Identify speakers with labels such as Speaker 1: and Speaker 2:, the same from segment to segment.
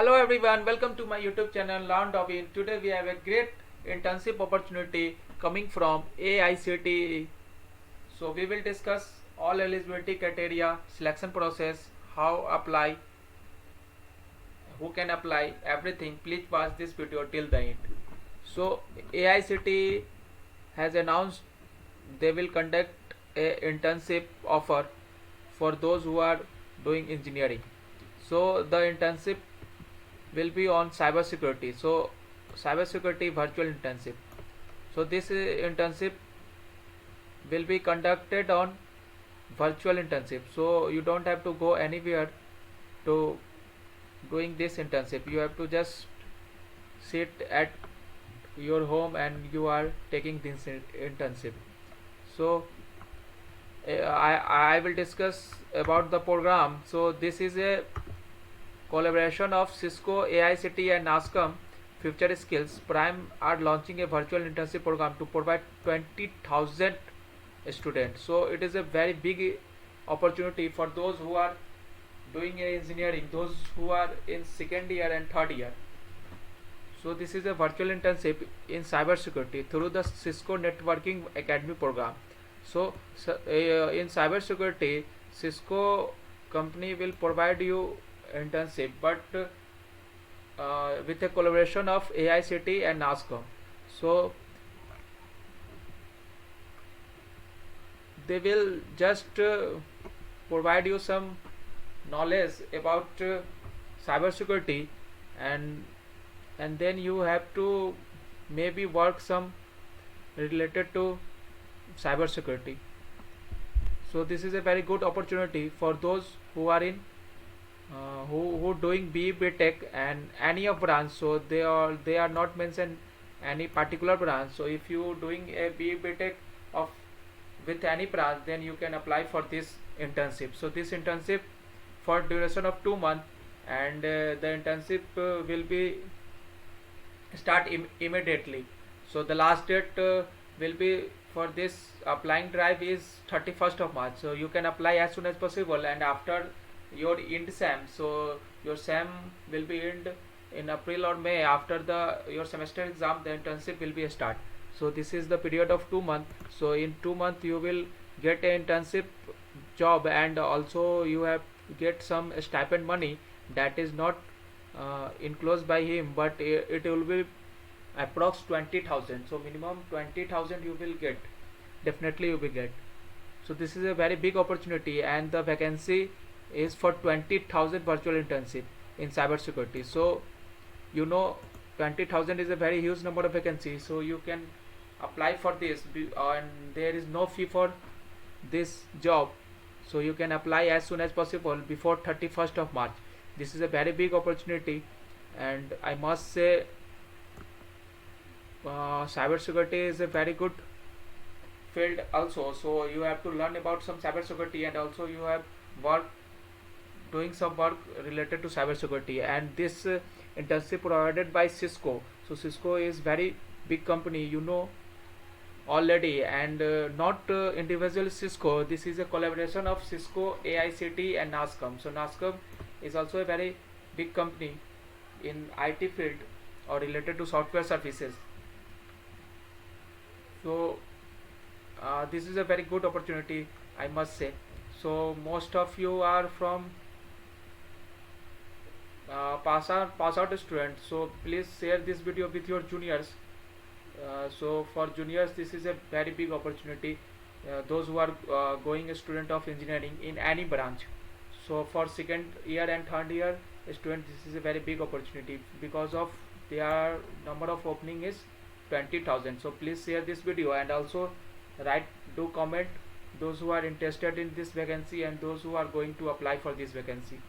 Speaker 1: Hello everyone, welcome to my YouTube channel Learn Dobin. Today we have a great internship opportunity coming from AICTE. So we will discuss all eligibility criteria, selection process, how apply, who can apply, everything. Please watch this video till the end. So AICTE has announced they will conduct a internship offer for those who are doing engineering. So the internship will be on cybersecurity. So cybersecurity virtual internship. So this internship will be conducted on virtual internship. So you don't have to go anywhere to doing this internship. You have to just sit at your home and you are taking this internship. So I will discuss about the program. So this is a collaboration of Cisco, AICTE and NASCOM. Future Skills Prime are launching a virtual internship program to provide 20,000 students. So it is a very big opportunity for those who are doing engineering, those who are in second year and third year. So this is a virtual internship in cybersecurity through the Cisco Networking Academy program. So in cybersecurity, Cisco company will provide you internship, but with a collaboration of AICTE and NASCOM. So they will just provide you some knowledge about cybersecurity, and then you have to maybe work some related to cybersecurity. So this is a very good opportunity for those who are in who doing BE Tech and any of branch. So they are not mentioned any particular branch. So if you doing a BE Tech of with any branch, then you can apply for this internship. So this internship for duration of 2 months, and the internship will be start immediately. So the last date will be for this applying drive is 31st of March. So you can apply as soon as possible, and after your end SEM, so your SEM will be end in April or May. After the your semester exam, the internship will be start. So this is the period of 2 months. So in 2 months you will get an internship job, and also you have get some stipend money that is not enclosed by him, but it will be approx 20,000. So minimum 20,000 you will get, definitely you will get. So this is a very big opportunity, and the vacancy is for 20,000 virtual internship in cybersecurity. So 20,000 is a very huge number of vacancies. So you can apply for this, and there is no fee for this job. So you can apply as soon as possible before 31st of March. This is a very big opportunity, and I must say cybersecurity is a very good field also. So you have to learn about some cybersecurity, and also you have work doing some work related to cybersecurity. And this internship provided by Cisco. So Cisco is very big company, already, and not individual Cisco. This is a collaboration of Cisco, AICTE and NASCOM. So NASCOM is also a very big company in IT field or related to software services. So this is a very good opportunity, I must say. So most of you are from pass out students. So please share this video with your juniors. So for juniors, this is a very big opportunity. Those who are going a student of engineering in any branch. So for second year and third year student, this is a very big opportunity because of their number of opening is 20,000. So please share this video, and also do comment those who are interested in this vacancy and those who are going to apply for this vacancy.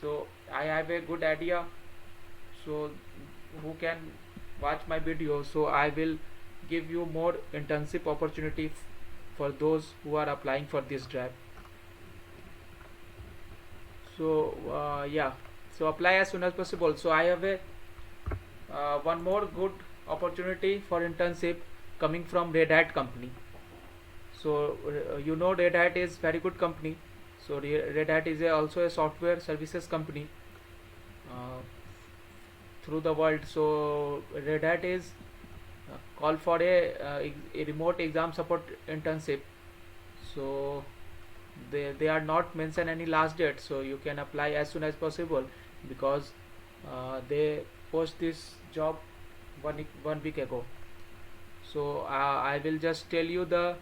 Speaker 1: So I have a good idea, so who can watch my video. So I will give you more internship opportunity for those who are applying for this drive. So yeah, so apply as soon as possible. So I have a one more good opportunity for internship coming from Red Hat company. So Red Hat is very good company. So Red Hat is also a software services company. through the world. So Red Hat is call for a remote exam support internship. So they are not mention any last date, so you can apply as soon as possible, because they post this job one week ago. So I will just tell you the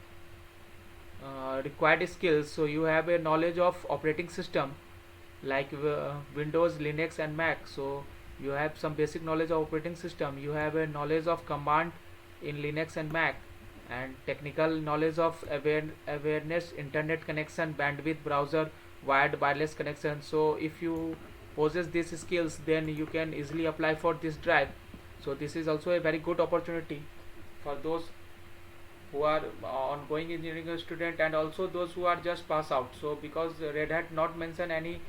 Speaker 1: required skills. So you have a knowledge of operating system like Windows, Linux and Mac. So you have some basic knowledge of operating system. You have a knowledge of command in Linux and Mac, and technical knowledge of awareness, internet connection, bandwidth, browser, wired, wireless connection. So if you possess these skills, then you can easily apply for this drive. So this is also a very good opportunity for those who are ongoing engineering student, and also those who are just pass out. So because Red Hat not mention any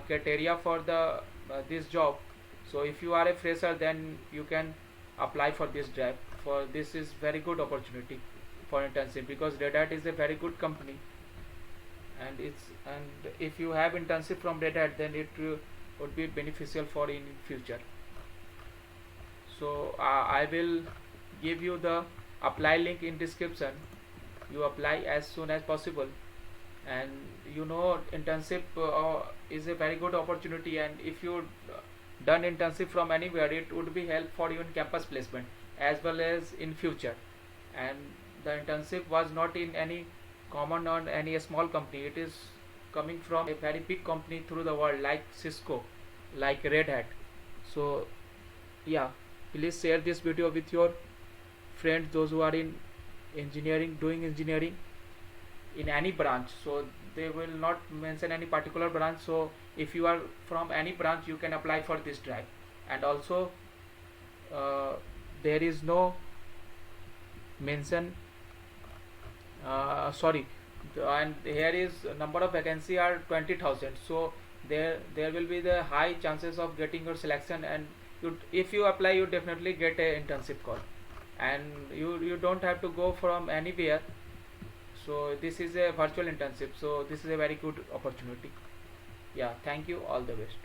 Speaker 1: criteria for the this job, so if you are a fresher, then you can apply for this drive. For this is very good opportunity for internship, because Red Hat is a very good company, and if you have internship from Red Hat, then it would be beneficial for in future. So I will give you the apply link in description. You apply as soon as possible, and internship is a very good opportunity, and if you done internship from anywhere, it would be help for you in campus placement as well as in future. And the internship was not in any common or any small company, it is coming from a very big company through the world like Cisco, like Red Hat. So yeah, please share this video with your friends, those who are in engineering, doing engineering in any branch. So they will not mention any particular branch, so if you are from any branch, you can apply for this drive. And also there is no mention sorry, and here is number of vacancy are 20,000. So there will be the high chances of getting your selection, and if you apply, you definitely get a internship call, and you don't have to go from anywhere. So this is a virtual internship, so this is a very good opportunity. Yeah, thank you, all the best.